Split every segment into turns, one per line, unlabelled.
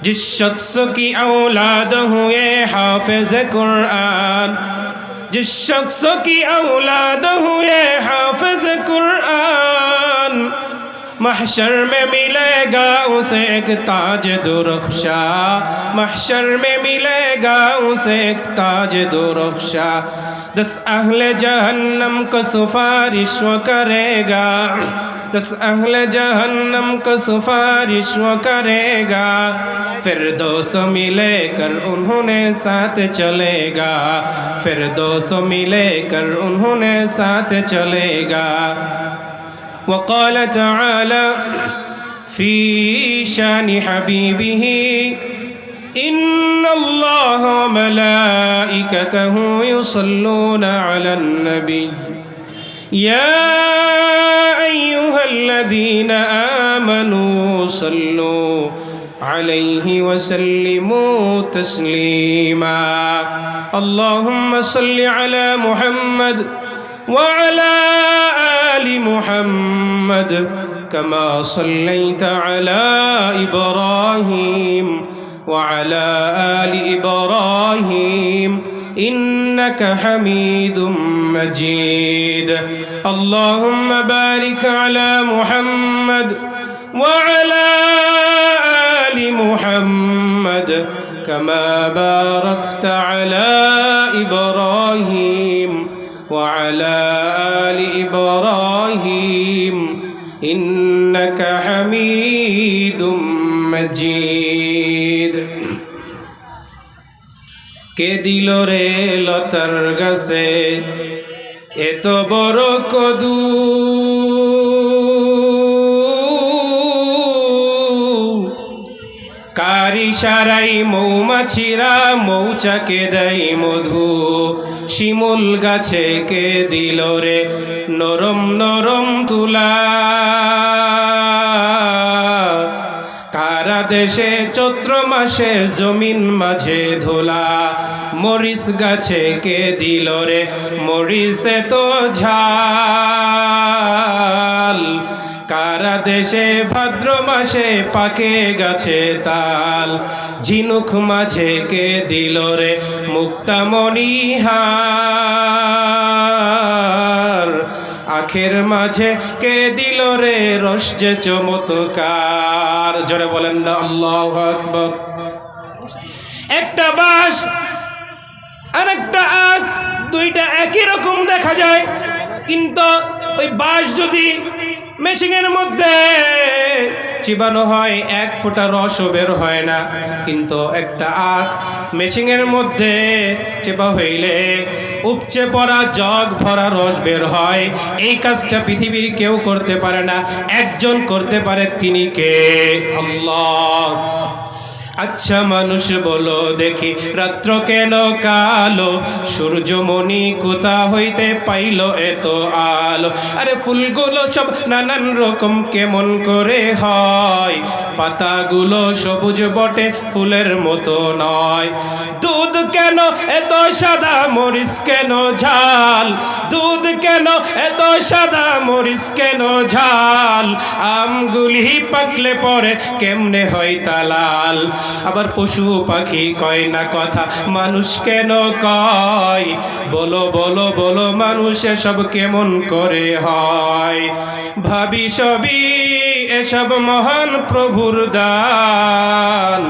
जिस शख्स की औलाद हुए हाफिज कुरान, जिस शख्स की औलाद हुए हाफिज कुरान, महशर में मिलेगा उसे एक ताज दुरख्शा, महशर में मिलेगा उसे एक ताज दुरख्शा। 10 अहले जहन्नम को सिफारिश वो करेगा, 10 अहले जहन्नम को सिफारिश वो करेगा। फिरदौस मिलेकर उन्होंने साथ चलेगा, फिरदौस मिलेकर उन्होंने साथ चलेगा। वक़ाल तआला फ़ी शानि हबीबिही इन्नल्लाह व मलाइकतहु युसल्लूना अलन नबी या अय्युहल्लज़ीना आमनू सल्लू अलैहि वसल्लिमू तस्लीमा। अल्लाहुम्मा सल्लि अला मुहम्मद व अला आलि मुहम्मद कमा सल्लैता अला इब्राहीम व अला आलि इब्राहीम इन्नका हमीदुम मजीद। अल्लाहुम्मा बारिक अला मुहम्मद व अला आलि मुहम्मद कमा बारकता अला इब्राहीम व अला आलि इब्राहीम इन्नका हमीदुम मजीद। কে দিল রে লতার গাছে এত বড় কদু, কার ইশারায় মৌমাছিরা মৌচাকে দেয় মধু। শিমুল গাছে কে দিল রে নরম নরম তুলা, কারা দেশে চৈত্র মাসে জমিন মাঝে ধোলা। মরিচ গাছে কে দিল রে মরিচে তো ঝাল, কারা দেশে ভাদ্র মাসে পাকে গাছে তাল। ঝিনুক মাঝে কে দিল রে মুক্তামণি হার, আখের মাঝে কে দিল রে রস যে চমৎকার। জোরে বলেন না আল্লাহু আকবার। একটা বাঁশ আর একটা আখ দুইটা একই রকম দেখা যায়, কিন্তু ওই বাঁশ যদি মেশিনের মধ্যে চিবানো হয় 1 ফোঁটা রসও বের হয় না, কিন্তু একটা আখ মেশিনের মধ্যে চেপা হইলে উপচে পড়া জগ ভরা রস বের হয়। এই কাজটা পৃথিবীর কেউ করতে পারে না, একজন করতে পারে, তিনি কে? আল্লাহ। আচ্ছা মানুষ বলো দেখি, রাত্র কেন কালো, সূর্যমণি কোথা হইতে পাইল এত আলো? আরে ফুলগুলো সব নানান রকম কেমন করে হয়, পাতাগুলো সবুজ বটে ফুলের মতো নয়। দুধ কেন এত সাদা, মরিচ কেন ঝাল, দুধ কেন এত সাদা, মরিচ কেন ঝাল? আমগুলি পাকলে পরে কেমনে হয় তা লাল? আবার পশু পাখি কয় না কথা, মানুষ কেন কয়? বলো বলো বলো মানুষ এসব কেমন করে হয়? ভাবি সবই এসব মহান প্রভুর দান,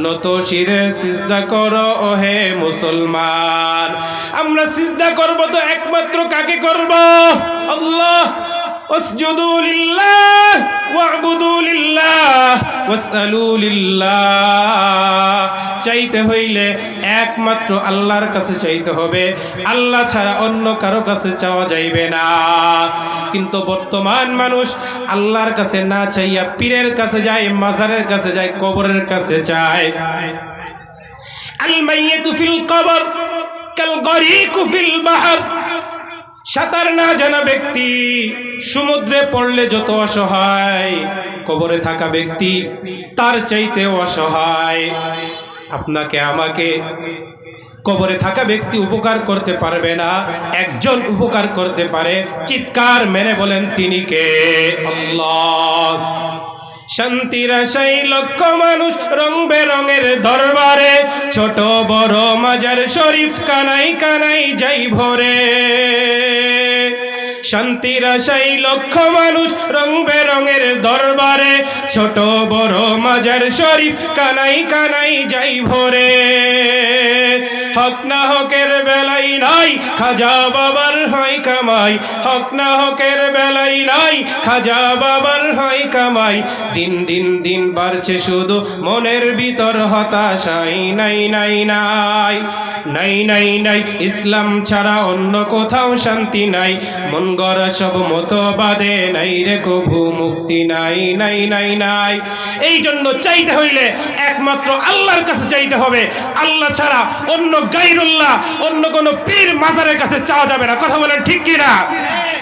নত শিরে সিজদা করো ওহে মুসলমান। আমরা সিজদা করব তো একমাত্র কাকে করব? আল্লাহ। ওয়াসজুদু লিল্লাহ ওয়া'বুদু লিল্লাহ ওয়াসআলু লিল্লাহ। চাইতে হইলে একমাত্র আল্লাহর কাছে চাইতে হবে, আল্লাহ ছাড়া অন্য কারো কাছে চাওয়া যাইবে না। কিন্তু বর্তমান মানুষ আল্লাহর কাছে না চাইয়া পীরের কাছে যায়, মাজারের কাছে যায়, কবরের কাছে যায়। আল মাইয়িতু ফিল কবর কাল গরিকু ফিল বাহর। সাঁতার না জানা ব্যক্তি সমুদ্রে পড়লে যত অসহায়, কবরে থাকা ব্যক্তি তার চাইতেও অসহায়। আপনাকে আমাকে কবরে থাকা ব্যক্তি উপকার করতে পারবে না, একজন উপকার করতে পারে। চিৎকার মেরে বলেন তিনি কে? আল্লাহ। শান্তির আশায় লক্ষ মানুষ রং বেরঙের দরবারে, ছোট বড় মাজার শরীফ কানাই কানাই যাই ভরে। শান্তির আশায় লক্ষ মানুষ রং বেরঙের দরবারে, ছোট বড় মাজার শরীফ কানাই কানাই যাই ভরে। হক না হকের বেলাই নাই, খাজা বাবার হয় কামাই। হক না হকের বেলাই নাই, খাজা বাবার হয় কামাই। দিন দিন দিন বাড়ছে শুধু মনের ভিতর হতাশাই। নাই নাই নাই নাই নাই নাই, ইসলাম ছাড়া অন্য কোথাও শান্তি নাই। মন গড়া সব মতবাদে নাই রে কভু মুক্তি নাই। নাই নাই নাই, এই জন্য চাইতে হইলে একমাত্র আল্লাহর কাছে চাইতে হবে। আল্লাহ ছাড়া অন্য গায়রুল্লাহ, অন্য কোন পীর মাজারের কাছে চাওয়া যাবে না। কথা বলেন ঠিক কি না?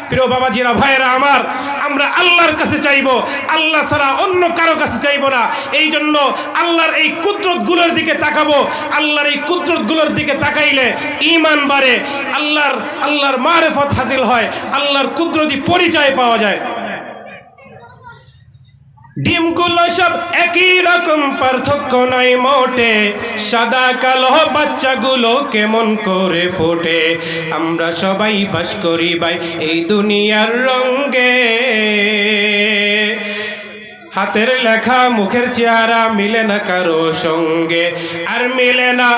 প্রিয় বাবাজিরা, ভাইয়েরা আমার, আমরা আল্লাহর কাছে চাইবো, আল্লাহ ছাড়া অন্য কারো কাছে চাইবো না। এই জন্য আল্লাহর এই কুদরত গুলোর দিকে তাকাবো। আল্লাহর এই কুদরত গুলোর দিকে তাকাইলে ঈমান বাড়ে, আল্লাহর মারিফত হাসিল হয়, আল্লাহর কুদরতি পরিচয় পাওয়া যায়। ডিমগুলো সব একই রকম, পার্থক্য নাই মোটে। সাদা কালো বাচ্চাগুলো কেমন করে ফোটে। আমরা সবাই বাস করি ভাই এই দুনিয়ার রঙে। হাতের লেখা মুখের চেহারা মিলে না কারো সঙ্গে, আর মিলে না